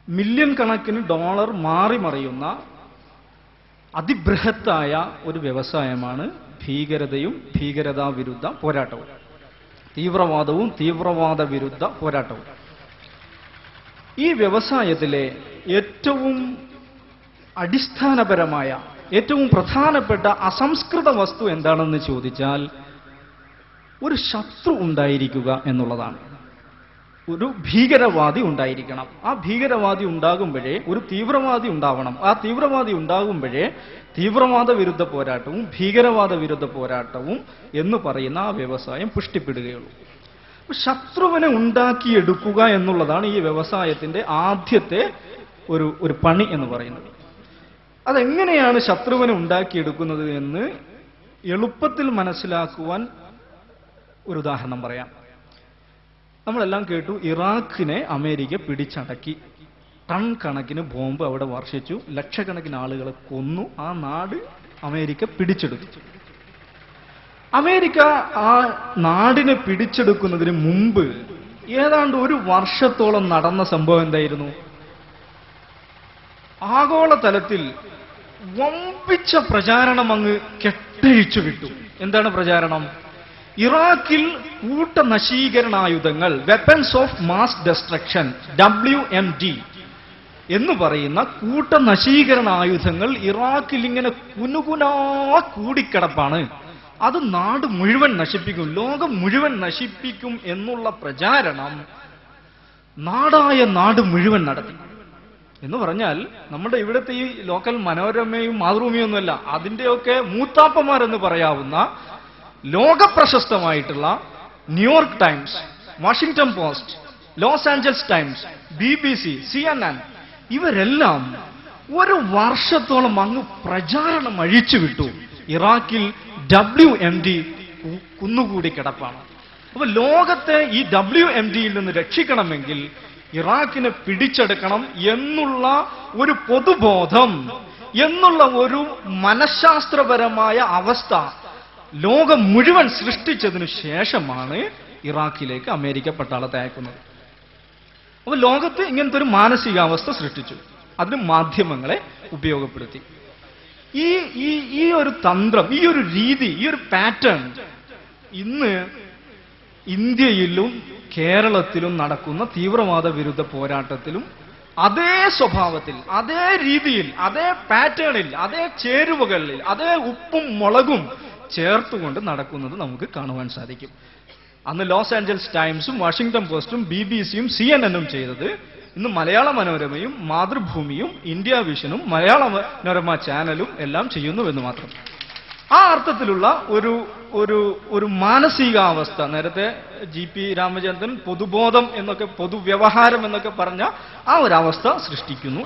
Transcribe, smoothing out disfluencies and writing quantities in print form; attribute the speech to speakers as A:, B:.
A: Million കണക്കിന് dollar മാറി മറിയുന്ന അതിബൃഹത്തായ ഒരു വ്യവസായമാണ് ഭീകരതയും ഭീകരതാ വിരുദ്ധ പോരാട്ടവും, തീവ്രവാദവും തീവ്രവാദ വിരുദ്ധ പോരാട്ടവും. ഈ വ്യവസായത്തിലെ ഏറ്റവും അടിസ്ഥാനപരമായ ഏറ്റവും പ്രധാനപ്പെട്ട അസംസ്കൃത വസ്തു എന്താണെന്ന് ചോദിച്ചാൽ ഒരു ശത്രു ഉണ്ടായിരിക്കുക എന്നുള്ളതാണ്. ഒരു ഭീകരവാദി ഉണ്ടായിരിക്കണം. ആ ഭീകരവാദി ഉണ്ടാകുമ്പോഴേ ഒരു തീവ്രവാദി ഉണ്ടാവണം. ആ തീവ്രവാദി ഉണ്ടാകുമ്പോഴേ തീവ്രവാദ വിരുദ്ധ പോരാട്ടവും ഭീകരവാദ വിരുദ്ധ പോരാട്ടവും എന്ന് പറയുന്ന ആ വ്യവസായം പുഷ്ടിപ്പെടുകയുള്ളൂ. ശത്രുവിനെ ഉണ്ടാക്കിയെടുക്കുക എന്നുള്ളതാണ് ഈ വ്യവസായത്തിന്റെ ആദ്യത്തെ ഒരു പണി എന്ന് പറയുന്നത്. അതെങ്ങനെയാണ് ശത്രുവിനെ ഉണ്ടാക്കിയെടുക്കുന്നത് എന്ന് എളുപ്പത്തിൽ മനസ്സിലാക്കുവാൻ ഒരു ഉദാഹരണം പറയാം. നമ്മളെല്ലാം കേട്ടു, ഇറാഖിനെ അമേരിക്ക പിടിച്ചടക്കി, ടൺ കണക്കിന് ബോംബ് അവിടെ വർഷിച്ചു, ലക്ഷക്കണക്കിന് ആളുകളെ കൊന്നു, ആ നാട് അമേരിക്ക പിടിച്ചെടുത്തു. അമേരിക്ക ആ നാടിനെ പിടിച്ചെടുക്കുന്നതിന് മുമ്പ് ഏതാണ്ട് ഒരു വർഷത്തോളം നടന്ന സംഭവം എന്തായിരുന്നു? ആഗോളതലത്തിൽ വമ്പിച്ച പ്രചാരണം അങ്ങ് കെട്ടഴിച്ചു വിട്ടു. എന്താണ് പ്രചാരണം? ഇറാഖിൽ കൂട്ടനശീകരണായുധങ്ങൾ, weapons of mass destruction, WMD എന്ന് പറയുന്ന കൂട്ടനശീകരണായുധങ്ങൾ ഇറാഖിൽ ഇങ്ങനെ കുനുകുനാ കൂടിക്കിടപ്പാണ്. അത് നാട് മുഴുവൻ നശിപ്പിക്കും, ലോകം മുഴുവൻ നശിപ്പിക്കും എന്നുള്ള പ്രചാരണം നാടായ നാട് മുഴുവൻ നടത്തി. എന്ന് പറഞ്ഞാൽ നമ്മുടെ ഇവിടുത്തെ ഈ ലോക്കൽ മനോരമയും മാതൃഭൂമിയും ഒന്നുമല്ല, അതിൻ്റെയൊക്കെ മൂത്താപ്പന്മാരെന്ന് പറയാവുന്ന ലോകപ്രശസ്തമായിട്ടുള്ള New York Times, Washington Post, Los Angeles Times, BBC, CNN ഇവരെല്ലാം ഒരു വർഷത്തോളം അങ്ങ് പ്രചാരണം അഴിച്ചുവിട്ടു. ഇറാഖിൽ WMD കുന്നുകൂടി കിടപ്പാണ്. അപ്പൊ ലോകത്തെ ഈ WMDയിൽ നിന്ന് രക്ഷിക്കണമെങ്കിൽ ഇറാഖിനെ പിടിച്ചെടുക്കണം എന്നുള്ള ഒരു പൊതുബോധം, എന്നുള്ള ഒരു മനഃശാസ്ത്രപരമായ അവസ്ഥ ലോകം മുഴുവൻ സൃഷ്ടിച്ചതിനു ശേഷമാണ് ഇറാഖിലേക്ക് അമേരിക്ക പട്ടാളത്തെ അയക്കുന്നത്. അപ്പൊ ലോകത്ത് ഇങ്ങനത്തെ ഒരു മാനസികാവസ്ഥ സൃഷ്ടിച്ചു. അതിന് മാധ്യമങ്ങളെ ഉപയോഗപ്പെടുത്തി. ഈ ഒരു തന്ത്രം, ഈ ഒരു രീതി, ഈ ഒരു പാറ്റേൺ ഇന്ന് ഇന്ത്യയിലും കേരളത്തിലും നടക്കുന്ന തീവ്രവാദ വിരുദ്ധ പോരാട്ടത്തിലും അതേ സ്വഭാവത്തിൽ, അതേ രീതിയിൽ, അതേ പാറ്റേണിൽ, അതേ ചേരുവകളിൽ, അതേ ഉപ്പും മുളകും ചേർത്തുകൊണ്ട് നടക്കുന്നത് നമുക്ക് കാണുവാൻ സാധിക്കും. അന്ന് ലോസ് ആഞ്ചൽസ് ടൈംസും വാഷിംഗ്ടൺ പോസ്റ്റും BBCയും CNN ചെയ്തത് ഇന്ന് മലയാള മനോരമയും മാതൃഭൂമിയും ഇന്ത്യ വിഷനും മലയാള മനോരമ ചാനലും എല്ലാം ചെയ്യുന്നുവെന്ന് മാത്രം. ആ അർത്ഥത്തിലുള്ള ഒരു മാനസികാവസ്ഥ, നേരത്തെ GP രാമചന്ദ്രൻ പൊതുബോധം എന്നൊക്കെ, പൊതുവ്യവഹാരം എന്നൊക്കെ പറഞ്ഞ ആ ഒരവസ്ഥ സൃഷ്ടിക്കുന്നു.